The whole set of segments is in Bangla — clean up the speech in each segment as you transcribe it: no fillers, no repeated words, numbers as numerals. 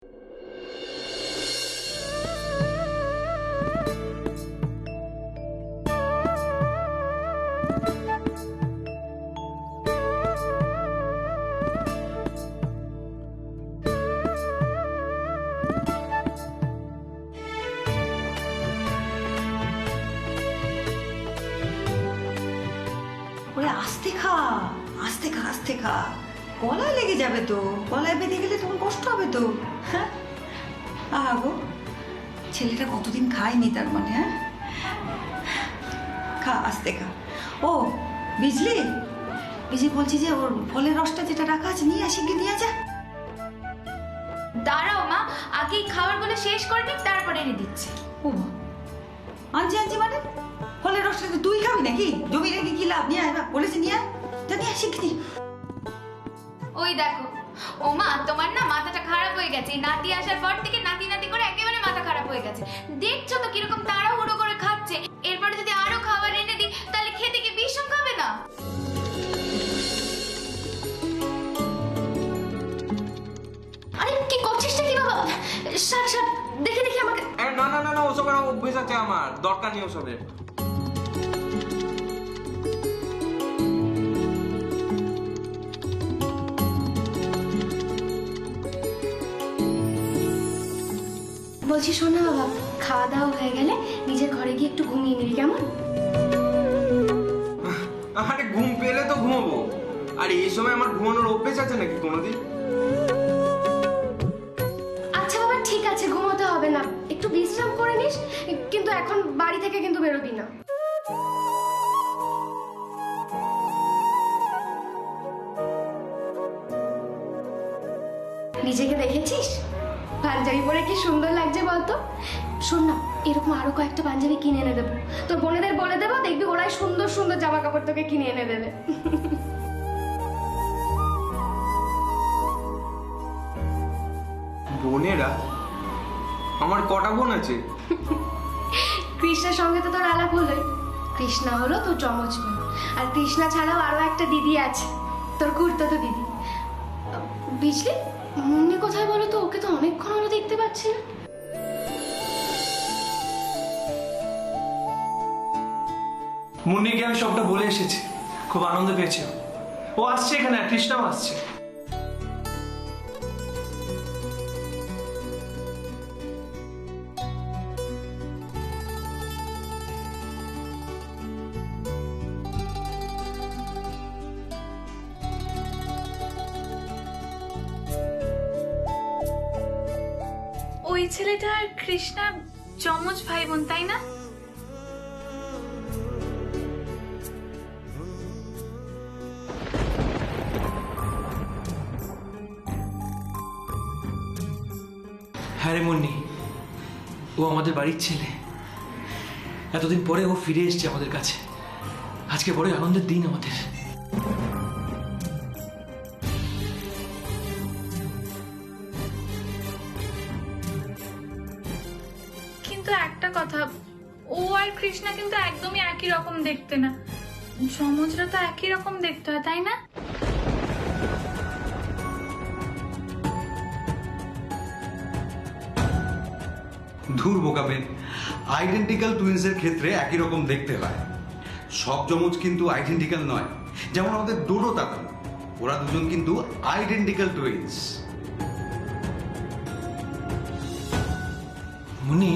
আস্তে খা, আস্তে খা, আস্তে খা, গলায় লেগে যাবে তো। গলায় বেঁধে গেলে তখন কষ্ট হবে তো। হ্যাঁ আগো, ছেলেটা কতদিন খায়নি তার মানে। হ্যাঁ খা, আস্তে খা। ও বিজলি, বিজলি বলছি যে ওর ফলের রসটা যেটা রাখা আছে নিয়ে আসি, গিয়ে নিয়ে যা। দাঁড়াও মা, আগে খাবার বলে শেষ করে নিক, তারপরে এনে দিচ্ছি। ও আনছি আনছি মানে ফলের রসটা তুই খাবি নাকি? জমি রেখে কি লাভ? নিয়ে আয় না, বলেছি নিয়ে আয়, তা নিয়ে আসি কি। ওই দেখো ও মা, তোমার না মাথাটা খারাপ হয়ে গেছে। নাতি আসার পর থেকে নাতি নাতি করে একেবারে মাথা খারাপ হয়ে গেছে। দেখছো তো কিরকম তাড়াহুড়ো করে খাচ্ছে। এরপরে যদি আরো খাবার এনে দিই তাহলে খেতে কি বিষম খাবে না? আরে কি করছিসটা কি বাবা? সার সার, দেখে দেখে আমাকে। না না না না, ওসবের অভ্যেস আছে আমার, দরকার নেই ওসবের। বলছি শোন না বাবা, খাওয়া দাওয়া হয়ে গেলে নিজের ঘরে গিয়ে একটু ঘুমিয়ে নিবি, কেমন? আরে ঘুম পেলে তো ঘুমাবো, আর এই সময় আমার ঘুমানোর অভ্যেস আছে নাকি কোনোদিন? আচ্ছা বাবা ঠিক আছে, ঘুমোতে হবে না, একটু বিশ্রাম করে নিস, কিন্তু এখন বাড়ি থেকে কিন্তু বেরোবি না। নিজেকে দেখেছিস পাঞ্জাবি পরে কি সুন্দর লাগছে বলতো? শোন না, এরকম আরো কয়েকটা পাঞ্জাবি কিনে এনে দেবো, তোর বোনেদের বলে দেবো, দেখবি ওরাই সুন্দর সুন্দর জামা কাপড় তোকে কিনে এনে দেবে। বোনেরা? আমার কটা বোন আছে? কৃষ্ণার সঙ্গে তো তোর আলাপ হলোই। কৃষ্ণা হলো তোর যমজ বোন, আর কৃষ্ণা ছাড়াও আরো একটা দিদি আছে, তোর খুড়তুতো দিদি। বুঝলি মুন্নি কোথায় বলো তো? ওকে তো অনেকক্ষণ হলো দেখতে পাচ্ছি না। মুন্নিকে আমি সবটা বলে এসেছি, খুব আনন্দ পেয়েছি। ও আসছে এখানে, আর কৃষ্ণাও আসছে। ওই ছেলেটা আর কৃষ্ণা যমজ ভাই বোন, তাই না? হ্যাঁ রে মুন্নি, ও আমাদের বাড়ির ছেলে। এতদিন পরে ও ফিরে এসেছে আমাদের কাছে। আজকে বড় আনন্দের দিন আমাদের। কিন্তু একটা কথা, ও আর কৃষ্ণা কিন্তু একদমই একই রকম দেখতে না। যমজরা তো একই রকম দেখতে হয়, তাই না? ধুর বোকাবে, আইডেন্টিক্যাল টুইন্সের ক্ষেত্রে একই রকম দেখতে হয়। সব যমজ কিন্তু আইডেন্টিক্যাল নয়। যেমন আমাদের ডোডো দাদু, ওরা দুজন কিন্তু আইডেন্টিক্যাল টুইন্স। মুন্নি,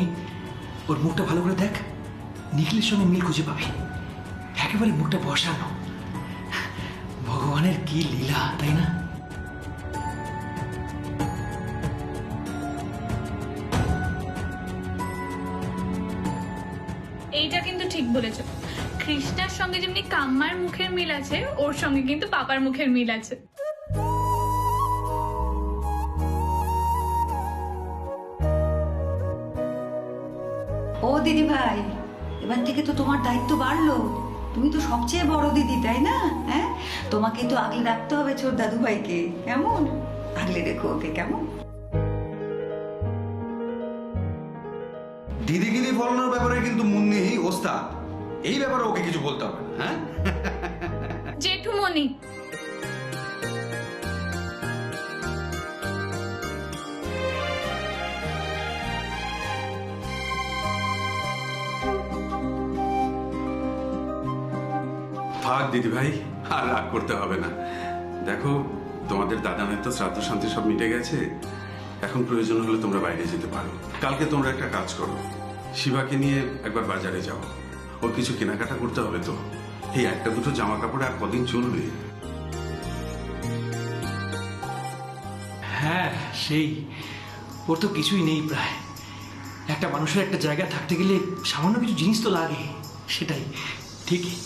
ওর মুখটা ভালো করে দেখ, নিখিলের সঙ্গে মিল খুঁজে পাবি। একেবারে মুখটা বসানো। ভগবানের কি লীলা, তাই না? এইটা কিন্তু ঠিক বলেছ। কৃষ্ণার সঙ্গে যেমনি কাম্মার মুখের মিল আছে, ওর সঙ্গে কিন্তু পাপার মুখের মিল আছে। ও দিদি ভাই, এবার থেকে তো তোমার দায়িত্ব বাড়লো। তুমি তো সবচেয়ে বড় দিদি, তাই না? হ্যাঁ, তোমাকে তো আগলে রাখতে হবে ছোট দাদু ভাইকে। কেমন আগলে রেখো ওকে, কেমন? দিদিগিরি ফলানোর ব্যাপারে কিন্তু মুন্নি ওস্তাদ। এই ব্যাপারে ওকে কিছু বলতে হবে না। হ্যাঁ জেঠুমনি, থাক দিদি ভাই, আর রাগ করতে হবে না। দেখো, তোমাদের দাদানের তো শ্রাদ্ধ শান্তি সব মিটে গেছে। এখন প্রয়োজন হলে তোমরা বাইরে যেতে পারো। কালকে তোমরা একটা কাজ করো, শিবাকে নিয়ে একবার বাজারে যাও। ওর কিছু কেনাকাটা করতে হবে তো। এই একটা দুটো জামা কাপড় আর কদিন চলবে? হ্যাঁ, সেই ওর তো কিছুই নেই প্রায়। একটা মানুষের একটা জায়গায় থাকতে গেলে সামান্য কিছু জিনিস তো লাগে, সেটাই ঠিকই।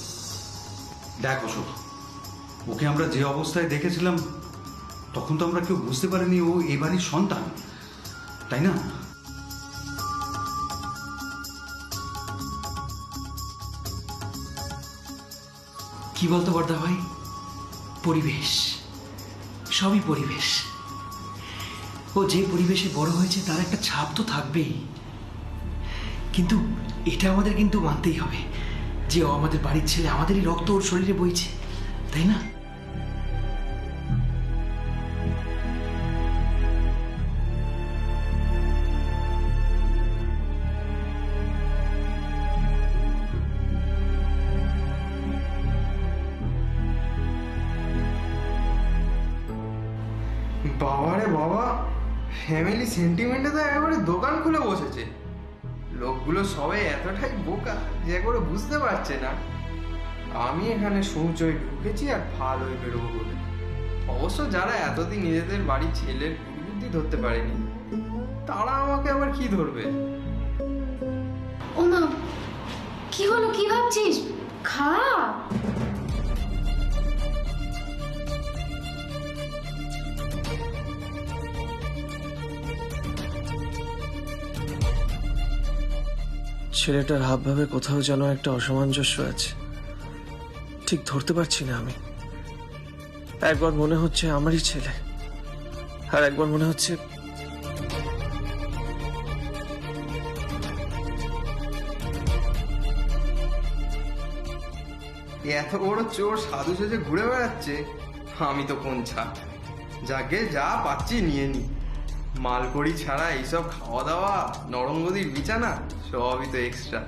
দেখ অশোক, ওকে আমরা যে অবস্থায় দেখেছিলাম তখন তো আমরা কেউ বুঝতে পারিনি ও এই বাড়ির সন্তান, তাই না? কি বলতো বর্দা ভাই, পরিবেশ, সবই পরিবেশ। ও যে পরিবেশে বড় হয়েছে তার একটা ছাপ তো থাকবেই, কিন্তু এটা আমাদের কিন্তু মানতেই হবে যে ও আমাদের বাড়ির ছেলে, আমাদেরই রক্ত ওর শরীরে বইছে, তাই না? বাবারে বাবা, ফ্যামিলি সেন্টিমেন্টে তো একেবারে দোকান খুলে বসেছে। লোকগুলো সবাই এতটাই বোকা যে একবারে বুঝতে পারছে না আমি এখানে সৌচয় ঢুকেছি আর ভালোই বেরোবো বলে। অবশ্য যারা এতদিন নিজেদের বাড়ির ছেলের বুদ্ধি ধরতে পারেনি, তারা আমাকে আবার কি ধরবে? ও মা, কি হলো, কি ভাবছিস? খা। ছেলেটার হাবভাবে কোথাও যেন একটা অসামঞ্জস্য আছে, ঠিক ধরতে পারছি না আমি। একবার মনে হচ্ছে আমারই ছেলে, আর একবার মনে হচ্ছে এত বড় চোর সাধু সেজে ঘুরে বেড়াচ্ছে, আমি তো কোন ছাড়। যাকে যা পাচ্ছি নিয়ে নি। মালকড়ি ছাড়া এইসব খাওয়া দাওয়া, নরমগদির বিছানা, সবই তো এক্সট্রা।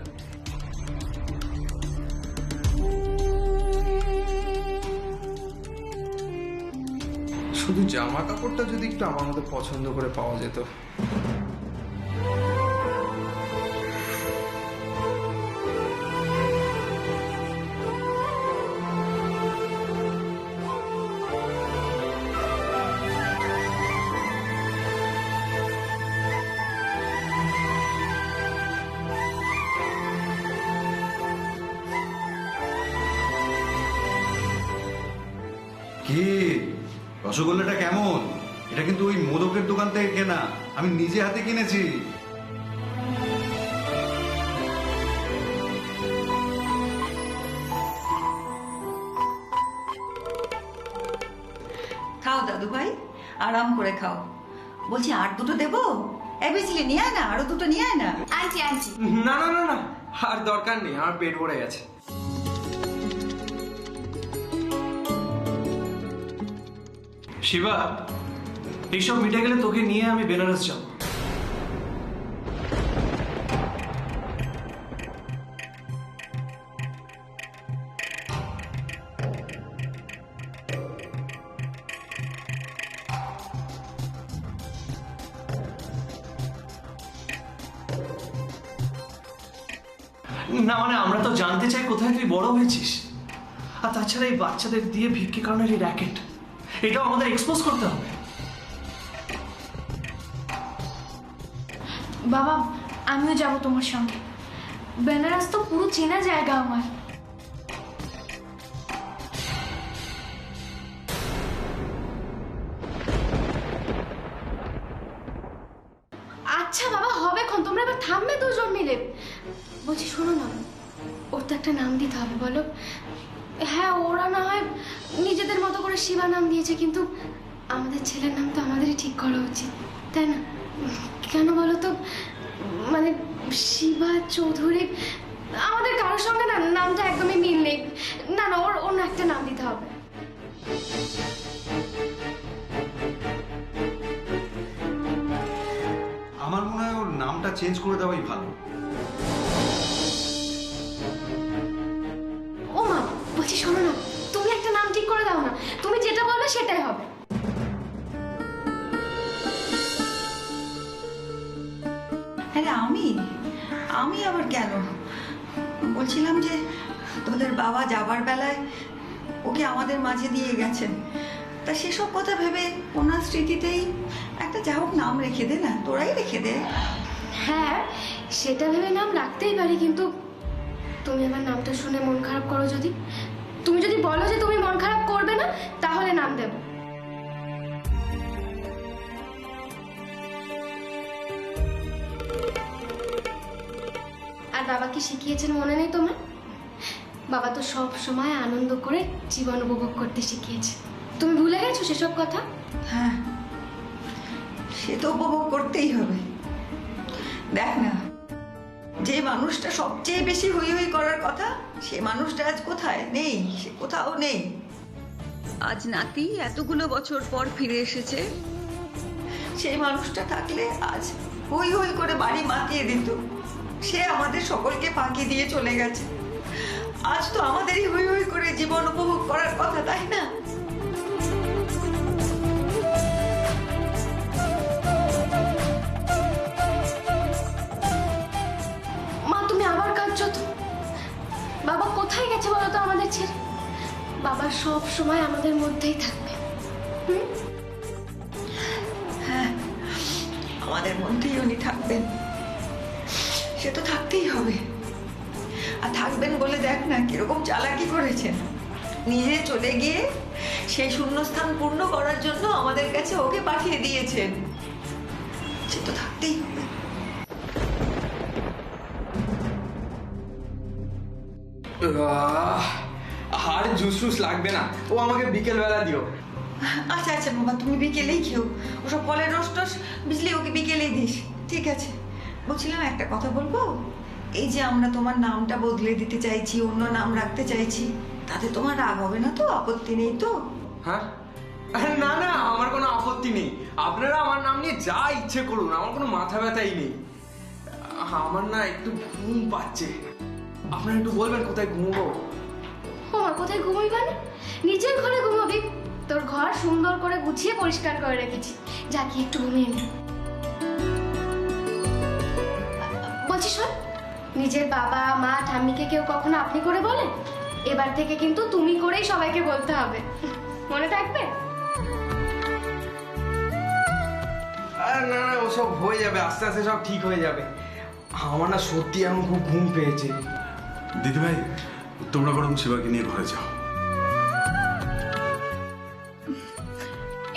শুধু জামা কাপড়টা যদি একটু আমার মতো পছন্দ করে পাওয়া যেত। কি রসগোল্লাটা কেমন? এটা কিন্তু ওই মোদকের দোকান থেকে কেনা, আমি নিজে হাতে কিনেছি। খাও দাদু ভাই, আরাম করে খাও। বলছি আর দুটো দেবো? বিজলি নিয়ে আয় না, আরো দুটো নিয়ে আয় না। আনছি আনছি। না না না না, আর দরকার নেই, আমার পেট ভরে গেছে। শিবা, এইসব মিটে গেলে তোকে নিয়ে আমি বেনারস যাব। না মানে আমরা তো জানতে চাই কোথায় তুই বড় হয়েছিস। আর তাছাড়া এই বাচ্চাদের দিয়ে ভিক্ষে কারণের এই র্যাকেট, এটাও আমাদের এক্সপোজ করতে হবে। বাবা, আমিও যাব তোমার সঙ্গে। বেনারস তো পুরো চেনা জায়গা আমার। আচ্ছা বাবা, হবে ক্ষণ, তোমরা এবার থামবে দুজন মিলে। বলছি শোনো না, ওর তো একটা নাম দিতে হবে, বলো। হ্যাঁ, ওরা না হয় নিজেদের মতো করে শিবা নাম দিয়েছে, কিন্তু আমাদের ছেলের নাম তো আমাদেরই ঠিক করা উচিত, তাই না? কেন বলো তো, মানে শিবা চৌধুরী আমাদের কারোর সঙ্গে না নামটা একদমই মিল নেই। না না, ওর অন্য একটা নাম দিতে হবে। আমার মনে হয় ওর নামটা চেঞ্জ করে দেওয়াই ভালো। ও মা, বলছি বলছি শোনো না, তুমি একটা নাম ঠিক করে দাও না, তুমি যেটা বলবে সেটাই হবে। আরে আমি আবার কেন? বলছিলাম যে তোদের বাবা যাবার বেলায় ওকে আমাদের মাঝে দিয়ে গেছেন, তা সেসব কথা ভেবে ওনার স্মৃতিতেই একটা যা হোক নাম রেখে দে না, তোরাই রেখে দে। হ্যাঁ, সেটা ভেবে নাম রাখতেই পারি, কিন্তু তুমি আমার নামটা শুনে মন খারাপ করো যদি? তুমি যদি বলো যে তুমি মন খারাপ করবে না, তাহলে নাম দেব। আর বাবা কি শিখিয়েছেন মনে নেই তোমার? বাবা তো সব সময় আনন্দ করে জীবন উপভোগ করতে শিখিয়েছে। তুমি ভুলে গেছো সেসব কথা? হ্যাঁ, সে তো উপভোগ করতেই হবে। দেখ না, যে মানুষটা সবচেয়ে বেশি হই হই করার কথা, সে মানুষটা আজ কোথায়? নেই, সে কোথাও নেই। আজ নাতি এতগুলো বছর পর ফিরে এসেছে, সেই মানুষটা থাকলে আজ হই হই করে বাড়ি মাতিয়ে দিত। সে আমাদের সকলকে ফাঁকি দিয়ে চলে গেছে। আজ তো আমাদেরই হই হই করে জীবন উপভোগ করার কথা, তাই না? মা, তুমি আবার কাঁদছো তো? বাবা কোথায় গেছে বলো তো আমাদের ছেড়ে? বাবা সব সময় আমাদের মধ্যেই থাকবে। হ্যাঁ, আমাদের মধ্যেই উনি থাকবেন, সে তো থাকতেই হবে। আর থাকবেন বলে দেখ না কিরকম চালাকি করেছেন। নিজে চলে গিয়ে সেই শূন্যস্থান পূর্ণ করার জন্য আমাদের কাছে ওকে পাঠিয়ে দিয়েছেন। সে তো থাকতেই হবে। আর জুস টুস লাগবে না, ও আমাকে বিকেল বেলা দিও। আচ্ছা আচ্ছা বাবা, তুমি বিকেলেই খেও। ওসব ফলের রস টস বুঝলি ওকে বিকেলেই দিস, ঠিক আছে? বলছিলাম একটা কথা বলবো, এই যে আমরা তোমার নামটা বদলে দিতে চাইছি, অন্য নাম রাখতে চাইছি, তাতে তোমার রাগ হবে না তো? আপত্তি নেই তো? হ্যাঁ, আরে না না, আমার কোনো আপত্তি নেই। আপনারা আমার নাম নিয়ে যা ইচ্ছে করুন, আমার কোনো মাথা ব্যথাই নেই। আমার না একটু ঘুম পাচ্ছে, আপনারা একটু বলবেন কোথায় ঘুমবো? ওমা, কোথায় ঘুমোই মানে? নিজের ঘরে ঘুমোবি? তোর ঘর সুন্দর করে গুছিয়ে পরিষ্কার করে রেখেছি, যা কি একটু ঘুমিয়ে নে। বলছি শোন, নিজের বাবা মা ঠাম্মিকে কেউ কখনো আপনি করে বলে? এবার থেকে কিন্তু তুমি করেই সবাইকে বলতে হবে, মনে থাকবে? আরে না না, ওসব হয়ে যাবে, আস্তে আস্তে সব ঠিক হয়ে যাবে। আমার না সত্যি এখন খুব ঘুম পেয়েছে। দিদিভাই, তোমরা বরং শিবাকে নিয়ে ঘরে যাও।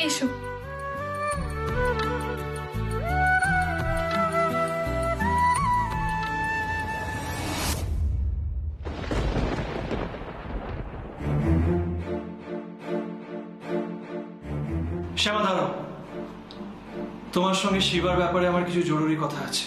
এসো। শ্যামা দাঁড়াও, তোমার সঙ্গে শিবার ব্যাপারে আমার কিছু জরুরি কথা আছে।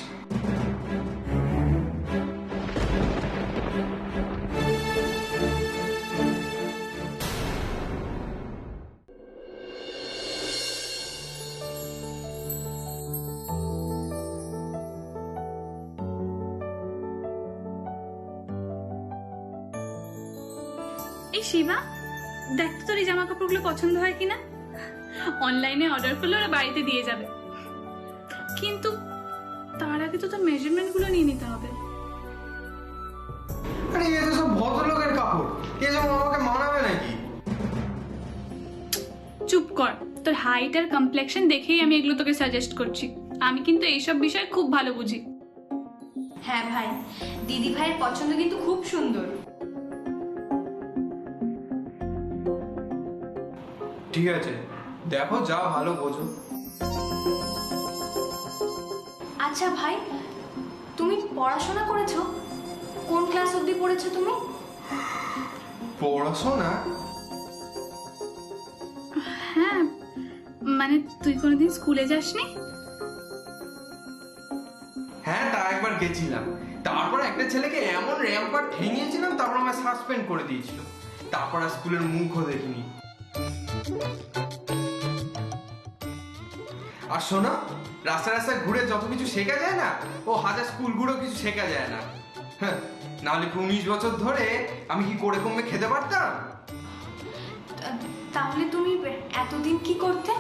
এই শিবা, দেখ তো তোর এই জামা কাপড়গুলো পছন্দ হয় কিনা। অনলাইনে অর্ডার করলে ওরা বাড়িতে দিয়ে যাবে, কিন্তু তার আগে তো তোর মেজারমেন্ট গুলো নিয়ে নিতে হবে। আরে এ তো সব ভদ্রলোকের কাপড়, এ যেমন আমাকে মানাবে নাকি? চুপ কর, তোর হাইট আর কমপ্লেক্সন দেখেই আমি এগুলো তোকে সাজেস্ট করছি। আমি কিন্তু এইসব বিষয়ে খুব ভালো বুঝি। হ্যাঁ ভাই, দিদি ভাইয়ের পছন্দ কিন্তু খুব সুন্দর। ঠিক আছে, দেখো যা ভালো বোঝো। আচ্ছা ভাই, তুমি পড়াশোনা করেছো? কোন ক্লাস অবধি পড়েছো তুমি? পড়াশোনা? হ্যাঁ, মানে তুই কোনোদিন স্কুলে যাসনি? হ্যাঁ, তা একবার গেছিলাম। তারপর একটা ছেলেকে এমন র্যাম্পার ঠেঙিয়েছিলাম, তারপর আমায় সাসপেন্ড করে দিয়েছিল। তারপর আর স্কুলের মুখও দেখিনি। আর শোনো, রাস্তায় রাস্তায় ঘুরে যত কিছু শেখা যায় না, ও হাজার স্কুল ঘুরেও কিছু শেখা যায় না। হ্যাঁ, নাহলে 19 বছর ধরে আমি কি করে কমে খেতে পারতাম? তাহলে তুমি এতদিন কি করতে?